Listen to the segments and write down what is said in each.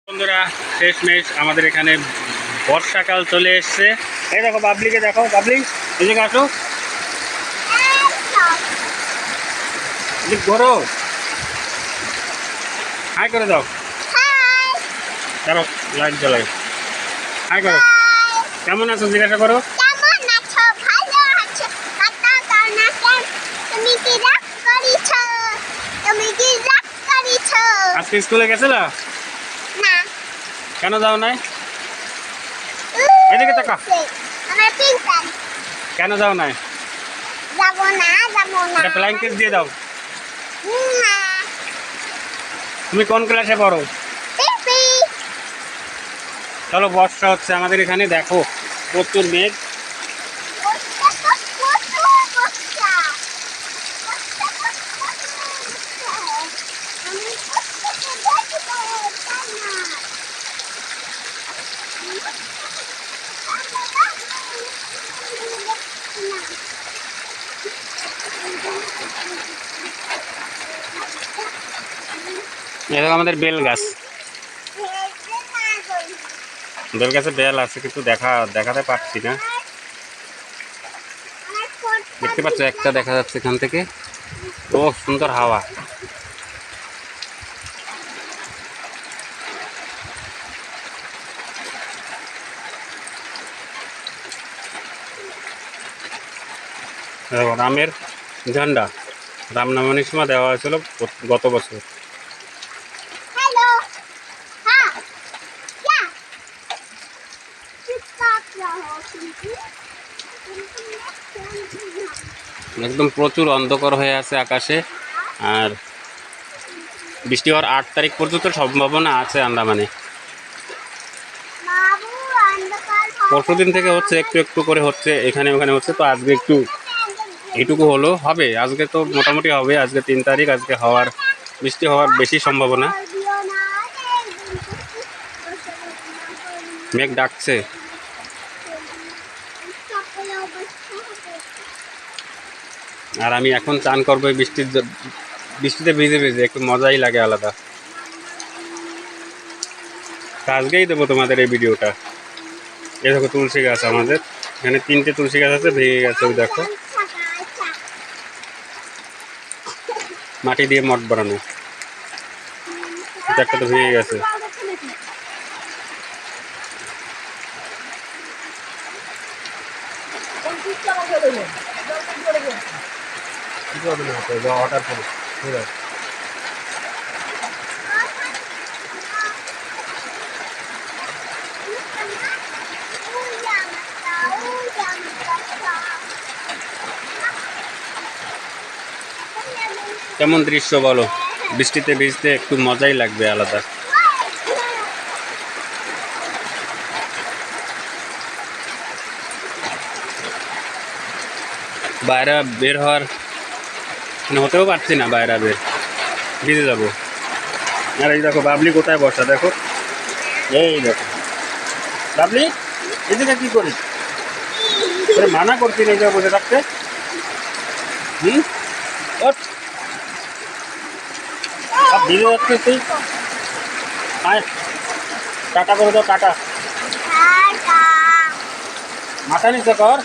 বন্ধুরা, শেষমেশ আমাদের এখানে বর্ষাকাল চলে এসছে। এই দেখো বাবলিকে দেখো, বাবলি এদিকে আসো, এদিক ঘোরো, হাই করে দাও। চলো লাইট জ্বালাই, হাই করো। কেমন আছো জিজ্ঞাসা করো। আজকে স্কুলে গেছিলা? কেন যাও নাই? এদিকে তাকা। কেন যাও নাই? একটা ফ্লাইং কিস দিয়ে দাও। তুমি কোন ক্লাসে পড়ো? চলো, বর্ষা হচ্ছে আমাদের এখানে, দেখো প্রচুর মেঘ। এটা আমাদের বেল গাছ। বেল গাছে বেল আছে কিন্তু দেখাতে পারছি না। দেখতে পাচ্ছ একটা দেখা যাচ্ছে এখান থেকে। ও সুন্দর হাওয়া। রামের ঝান্ডা, রাম নবমীর সময় দেওয়া হয়েছিল গত বছর। একদম প্রচুর অন্ধকার হয়ে আছে আকাশে। আর বৃষ্টি হওয়ার 8 তারিখ পর্যন্ত সম্ভাবনা আছে আন্দামানে। পরশুদিন থেকে হচ্ছে, একটু একটু করে হচ্ছে, এখানে ওখানে হচ্ছে। তো আজকে একটু এটুকু হলো, হবে আজকে, তো মোটামুটি হবে। আজকে 3 তারিখ, আজকে বৃষ্টি হওয়ার বেশি সম্ভাবনা। মেঘ ডাকছে। আর আমি এখন চান করবো বৃষ্টিতে ভিজে ভিজে, একটু মজাই লাগে আলাদা। আজকেই দেবো তোমাদের এই ভিডিওটা। এই দেখো তুলসী গাছ, আমাদের এখানে 3টে তুলসী গাছ আছে, ভেঙে গেছে। ওই দেখো, মাটি দিয়ে মঠ বানানো। একটা তো ভেঙে গেছে। কেমন দৃশ্য বলো, বৃষ্টিতে ভিজতে একটু মজাই লাগবে আলাদা। বাইরে বের হওয়ার হতেও পারছি না, বাইরে ভিজে যাবো। আর এই দেখো বাবলি কোথায় বসা, দেখো এই দেখো বাবলি, এদিকে কি করিস? মানা করছি না এই জায়গায় বসে থাকতে। ভিজে যাচ্ছে তুই। আয় টাটা করে দাও, টাটা। মাথা নিচে কর।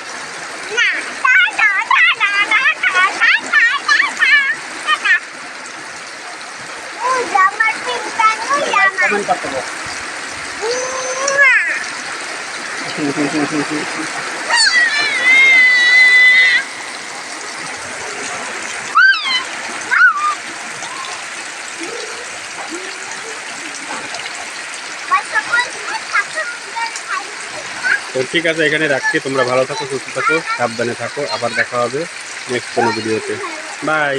কমেন্ট করতে হবে। তো ঠিক আছে, এখানে রাখছি। তোমরা ভালো থাকো, সুস্থ থাকো, সাবধানে থাকো। আবার দেখা হবে নেক্সট কোনো ভিডিওতে। বাই।